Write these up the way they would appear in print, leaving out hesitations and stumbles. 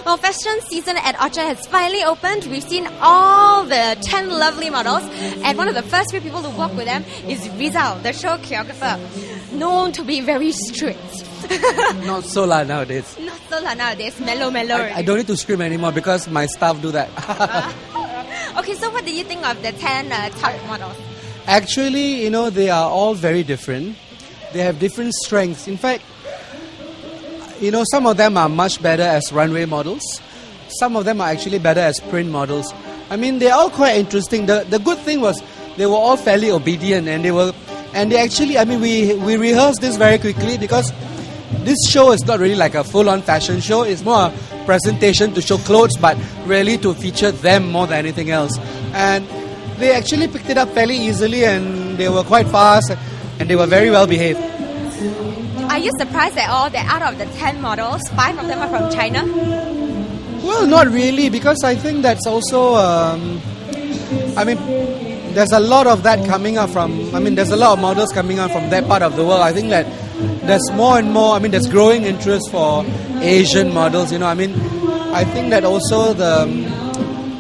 Well, fashion season at Orchard has finally opened. We've seen all the 10 lovely models, and one of the first few people to walk with them is Rizal, the show choreographer, known to be very strict. Not so lah nowadays. Not so lah nowadays, mellow. I don't need to scream anymore because my staff do that. Okay, so what do you think of the 10 top models? Actually, they are all very different. They have different strengths. In fact, some of them are much better as runway models. Some of them are actually better as print models. I mean, they're all quite interesting. The good thing was they were all fairly obedient, and they actually, I mean, we rehearsed this very quickly because this show is not really like a full-on fashion show. It's more a presentation to show clothes, but really to feature them more than anything else. And they actually picked it up fairly easily, and they were quite fast, and they were very well behaved. Are you surprised at all that out of the 10 models, 5 of them are from China? Well, not really, because I think that's also, there's a lot of that coming up there's a lot of models coming out from that part of the world. I think that there's more and more, there's growing interest for Asian models, I think that also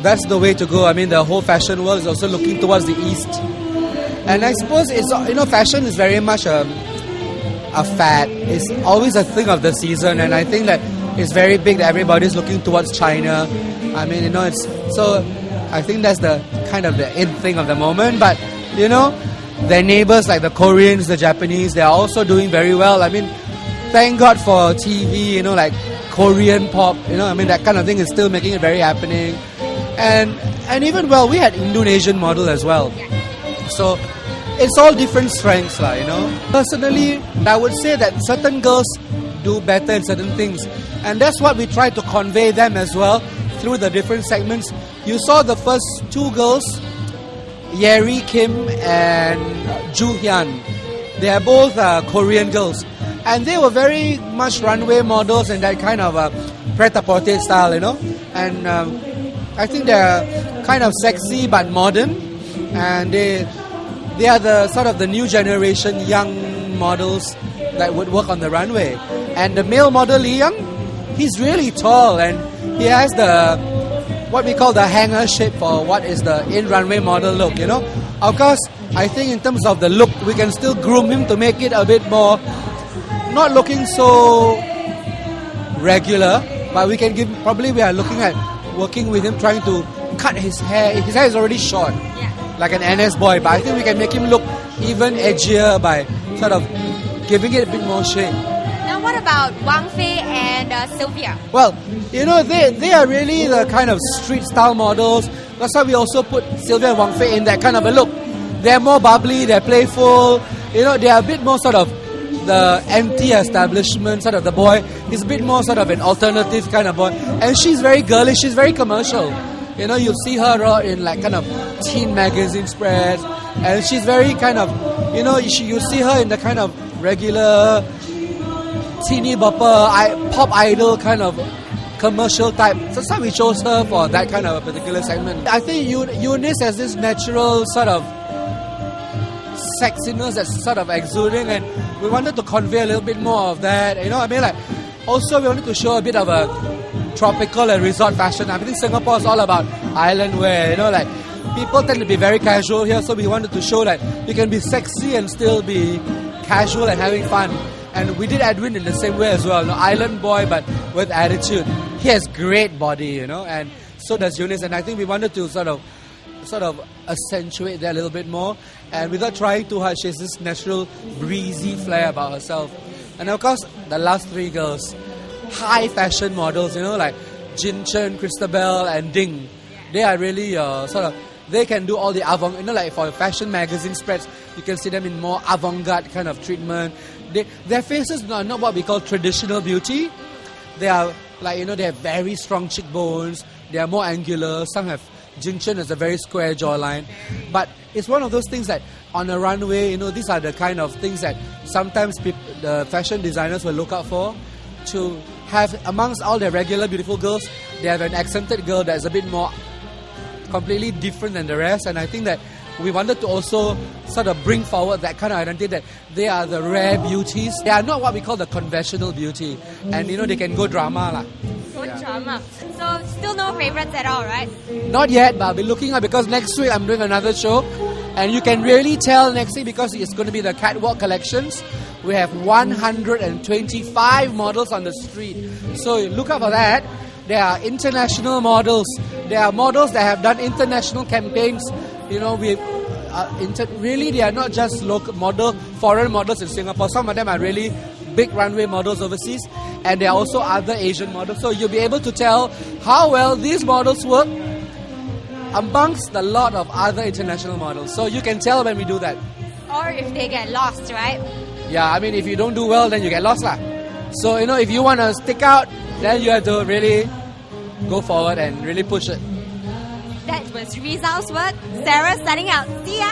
that's the way to go. The whole fashion world is also looking towards the East. And I suppose it's, fashion is very much a fad. It's always a thing of the season, and I think that it's very big that everybody's looking towards China. So I think that's the kind of the in thing of the moment. But their neighbors like the Koreans, the Japanese, they're also doing very well. Thank God for TV, like Korean pop, that kind of thing is still making it very happening. And even, we had Indonesian model as well. So it's all different strengths, Personally, I would say that certain girls do better in certain things. And that's what we try to convey them as well through the different segments. You saw the first 2 girls, Yeri Kim and Ju Hyun. They are both Korean girls. And they were very much runway models in that kind of pret-a-porter style, And I think they're kind of sexy but modern. And they are the sort of the new generation young models that would work on the runway. And the male model, Lee Young, he's really tall, and he has what we call the hanger shape for what is the in-runway model look, Of course, I think in terms of the look, we can still groom him to make it a bit more, not looking so regular, but we are looking at working with him, trying to cut his hair. His hair is already short. Like an NS boy, but I think we can make him look even edgier by sort of giving it a bit more shape. Now what about Wang Fei and Sylvia? Well, they are really the kind of street style models. That's why we also put Sylvia and Wang Fei in that kind of a look. They're more bubbly, they're playful, they are a bit more sort of the anti-establishment sort of the boy. He's a bit more sort of an alternative kind of boy. And she's very girlish, she's very commercial. You'll see her out in like kind of teen magazine spreads, and she's very kind of, you see her in the kind of regular teeny bopper, pop idol kind of commercial type. So that's why we chose her for that kind of a particular segment. I think Eunice has this natural sort of sexiness that's sort of exuding, and we wanted to convey a little bit more of that. Also we wanted to show a bit of a tropical and resort fashion. I think Singapore is all about island wear, people tend to be very casual here, so we wanted to show that you can be sexy and still be casual and having fun. And we did Edwin in the same way as well, island boy but with attitude. He has great body, and so does Eunice, and I think we wanted to sort of accentuate that a little bit more, and without trying too hard. She has this natural breezy flair about herself. And of course the last 3 girls, high fashion models, like Jin Chen, Christabel and Ding. They are really they can do all the like for fashion magazine spreads, you can see them in more avant-garde kind of treatment. Their faces are not what we call traditional beauty. They are like, they have very strong cheekbones, they are more angular. Some have, Jin Chen has a very square jawline. But it's one of those things that on a runway, these are the kind of things that sometimes the fashion designers will look out for, to have amongst all their regular beautiful girls, they have an accented girl that's a bit more completely different than the rest. And I think that we wanted to also sort of bring forward that kind of identity, that they are the rare beauties. They are not what we call the conventional beauty. And they can go drama. Go drama. So still no favorites at all, right? Not yet, but I'll be looking at, because next week I'm doing another show, and you can really tell next week because it's going to be the catwalk collections. We have 125 models on the street, so look out for that. There are international models. There are models that have done international campaigns. You know, really they are not just local foreign models in Singapore. Some of them are really big runway models overseas, and there are also other Asian models. So you'll be able to tell how well these models work amongst a lot of other international models. So you can tell when we do that. Or if they get lost, right? Yeah, I mean, if you don't do well, then you get lost lah. So, you know, if you want to stick out, then you have to really go forward and really push it. That was Rizal's word. Sarah signing out. See ya!